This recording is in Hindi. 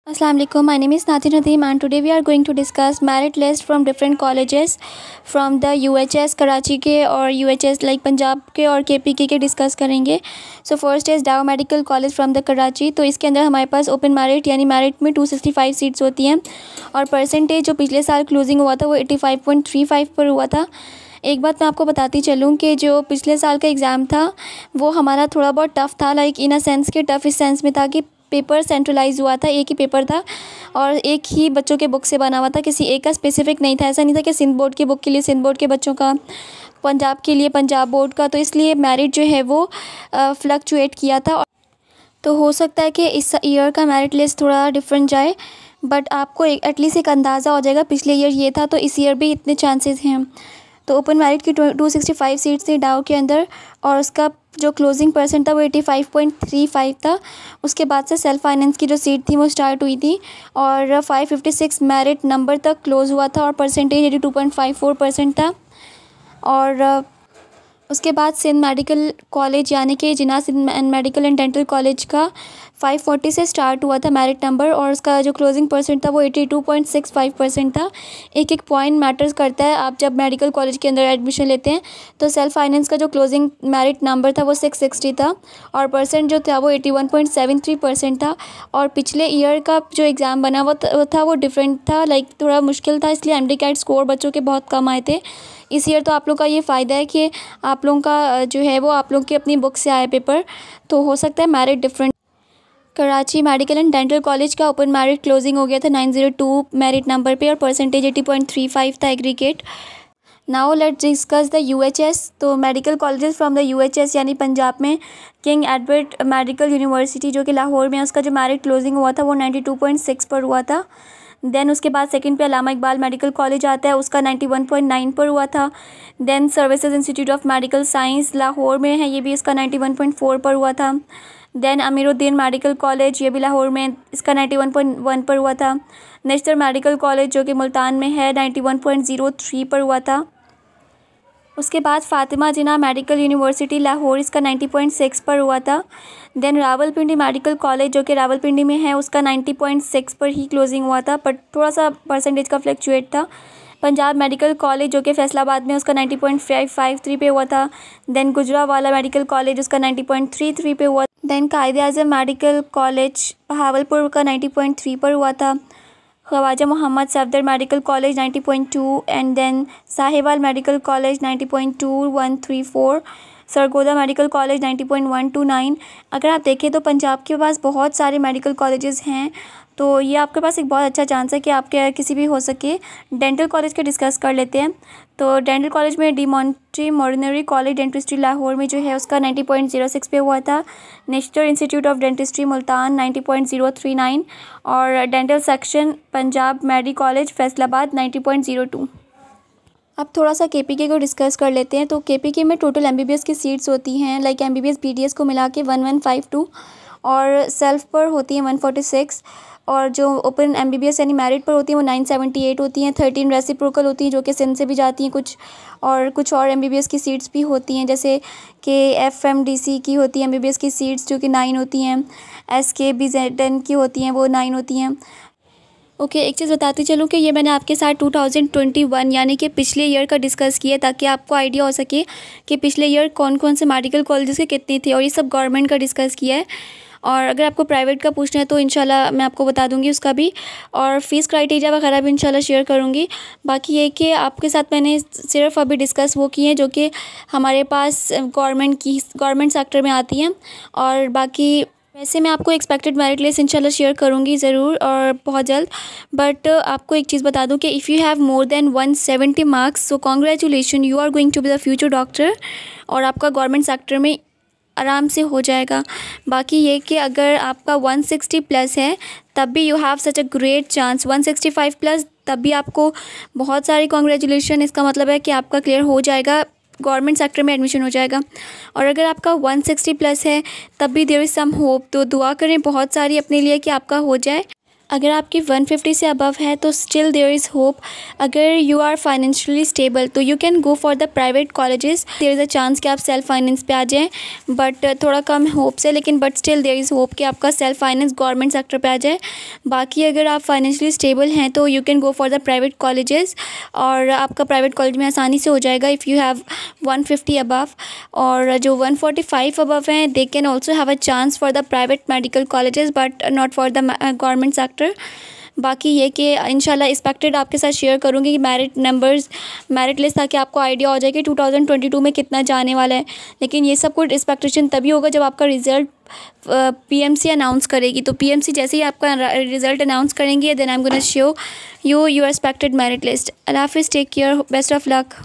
Assalamu alaikum. My name is Natin Nadeem and today we are going to discuss merit list from different colleges from the UHS Karachi के और UHS like पंजाब के और KPK के डिस्कस करेंगे. So first is Dow Medical College from the Karachi. तो इसके अंदर हमारे पास ओपन मेरिट यानी मेरिट में 265 सीट्स होती हैं और परसेंटेज जो पिछले साल क्लोजिंग हुआ था वो 85.35 पर हुआ था. एक बात मैं आपको बताती चलूँ कि जो पिछले साल का एग्ज़ाम था वो हमारा थोड़ा बहुत टफ़ था, लाइक इन अ सेंस कि टफ़ इस सेंस में था कि पेपर सेंट्रलाइज हुआ था, एक ही पेपर था और एक ही बच्चों के बुक से बना हुआ था, किसी एक का स्पेसिफिक नहीं था. ऐसा नहीं था कि सिंध बोर्ड की बुक के लिए सिंध बोर्ड के बच्चों का, पंजाब के लिए पंजाब बोर्ड का, तो इसलिए मेरिट जो है वो फ्लक्चुएट किया था. तो हो सकता है कि इस ईयर का मेरिट लिस्ट थोड़ा डिफरेंट जाए, बट आपको एटलीस्ट एक अंदाज़ा हो जाएगा पिछले ईयर ये था तो इस ईयर भी इतने चांसेस हैं. तो ओपन मेरिट की 265 सीट्स थी डाउ के अंदर और उसका जो क्लोजिंग परसेंट था वो 85.35 था. उसके बाद से सेल्फ फाइनेंस की जो सीट थी वो स्टार्ट हुई थी और 556 मेरिट नंबर तक क्लोज़ हुआ था और परसेंटेज 82.54% था. और उसके बाद सिंध मेडिकल कॉलेज यानी कि Jinnah Sindh medical and dental college का 540 से स्टार्ट हुआ था मेरिट नंबर और उसका जो क्लोजिंग परसेंट था वो 82.65% था. एक एक पॉइंट मैटर्स करता है. आप जब मेडिकल कॉलेज के अंदर एडमिशन लेते हैं तो सेल्फ फाइनेंस का जो क्लोजिंग मेरिट नंबर था वो 660 था और परसेंट जो था वो 81.73% था. और पिछले ईयर का जो एग्ज़ाम बना वो था वो डिफरेंट था, लाइक थोड़ा मुश्किल था, इसलिए MD-CAT स्कोर बच्चों के बहुत कम आए थे. इस ईयर तो आप लोग का ये फ़ायदा है कि आप लोगों का जो है वो आप लोग की अपनी बुक से आया पेपर, तो हो सकता है merit different. Karachi medical and dental college का ओपन मेरिट क्लोजिंग हो गया था 902 मेरिट नंबर पे और परसेंटेज 80.35 था aggregate. Now let's discuss the UHS. तो medical colleges from the UHS यानी पंजाब में किंग एडवर्ड मेडिकल यूनिवर्सिटी जो कि लाहौर में, उसका जो मेरिट क्लोजिंग हुआ था वो 92.6 पर हुआ था. देन उसके बाद सेकंड पे अल्लामा इकबाल मेडिकल कॉलेज आता है, उसका 91.9 पर हुआ था. Then Services Institute of Medical Science Lahore में है, ये भी इसका 91.4 पर हुआ था. देन अमीरुद्दीन मेडिकल कॉलेज ये भी लाहौर में, इसका 91.1 पर हुआ था. नेशनल मेडिकल कॉलेज जो कि मुल्तान में है 91.03 पर हुआ था. उसके बाद फ़ातिमा जिन्ना मेडिकल यूनिवर्सिटी लाहौर, इसका 90.6 पर हुआ था. देन रावलपिंडी मेडिकल कॉलेज जो कि रावलपिंडी में है, उसका 90.6 पर ही क्लोजिंग हुआ था, बट थोड़ा सा परसेंटेज का फ्लक्चुएट था. पंजाब मेडिकल कॉलेज जो कि फैसलाबाद में, उसका 90.553 पे हुआ था. देन गुजरावाला मेडिकल कॉलेज उसका 90.33 पे हुआ. Then Quaid-e-Azam medical college Bahawalpur का 90.3 पर हुआ था. Khawaja Muhammad Safdar medical college 90.2 and then Sahiwal medical college 90.2134, Sargodha medical college 90.129. अगर आप देखें तो पंजाब के पास बहुत सारे मेडिकल कॉलेजेस हैं, तो ये आपके पास एक बहुत अच्छा चांस है कि आपके किसी भी हो सके. डेंटल कॉलेज के डिस्कस कर लेते हैं. तो डेंटल कॉलेज में de Montmorency college dentistry Lahore में जो है उसका 90.06 पे हुआ था. National institute of dentistry Multan 90.039 और dental section Punjab medical college Faisalabad 90.02. अब थोड़ा सा KPK को डिस्कस कर लेते हैं. तो KPK में टोटल MBBS की सीट्स होती हैं, लाइक MBBS BDS को मिला के 1152 और सेल्फ पर होती हैं 146 और जो ओपन MBBS यानी मेरिट पर होती हैं वो 978 होती हैं. 13 रेसिप्रोकल होती हैं जो कि सिंध से भी जाती हैं कुछ और MBBS की सीट्स भी होती हैं, जैसे कि FMDC की होती है MBBS की सीट्स जो कि 9 होती हैं. SKBZN की होती हैं वो 9 होती हैं. ओके, एक चीज़ बताती चलूँ कि ये मैंने आपके साथ 2021 यानी कि पिछले ईयर का डिस्कस किया ताकि आपको आइडिया हो सके कि पिछले ईयर कौन कौन से मेडिकल कॉलेजेस के कितने थे, और ये सब गवर्नमेंट का डिस्कस किया है. और अगर आपको प्राइवेट का पूछना है तो इंशाल्लाह मैं आपको बता दूंगी उसका भी, और फ़ीस क्राइटेरिया वगैरह भी इंशाल्लाह शेयर करूंगी. बाकी ये कि आपके साथ मैंने सिर्फ अभी डिस्कस वो किए हैं जो कि हमारे पास गवर्नमेंट सेक्टर में आती हैं, और बाकी वैसे मैं आपको एक्सपेक्टेड मेरिट लिस्ट इंशाल्लाह शेयर करूंगी ज़रूर और बहुत जल्द. बट आपको एक चीज़ बता दूं कि if you have more than 170 marks so congratulation, you are going to be the future doctor और आपका गवर्नमेंट सेक्टर में आराम से हो जाएगा. बाकी ये कि अगर आपका 160 प्लस है तब भी you have such a great chance. 165 plus तब भी आपको बहुत सारी कॉन्ग्रेचुलेशन, इसका मतलब है कि आपका क्लियर हो जाएगा, गवर्नमेंट सेक्टर में एडमिशन हो जाएगा. और अगर आपका 160 प्लस है तब भी देयर इज़ सम होप, तो दुआ करें बहुत सारी अपने लिए कि आपका हो जाए. अगर आपकी 150 से अबव है तो स्टिल देयर इज़ होप. अगर यू आर फाइनेंशियली स्टेबल तो you can go for the private colleges. There is a chance कि आप सेल्फ फाइनेंस पे आ जाएँ, बट थोड़ा कम होप से, लेकिन but still there is hope कि आपका सेल्फ फाइनेंस गवर्नमेंट सेक्टर पे आ जाए. बाकी अगर आप फाइनेंशियली स्टेबल हैं तो you can go for the private colleges, और आपका प्राइवेट कॉलेज में आसानी से हो जाएगा इफ़ यू हैव 150 अबव. और जो 145 अबव हैं they can also have a chance for the private medical colleges but not for the government sector. बाकी ये कि इंशाल्लाह एक्सपेक्टेड आपके साथ शेयर करूँगी कि मेरिट लिस्ट, ताकि आपको आइडिया हो जाए कि 2022 में कितना जाने वाला है. लेकिन ये सब कुछ एक्सपेक्टेशन तभी होगा जब आपका रिज़ल्ट पीएमसी अनाउंस करेगी. तो पीएमसी जैसे ही आपका रिज़ल्ट अनाउंस करेंगे then I am gonna show you your expected merit list. अल्लाह हाफिज़, take care, best of luck.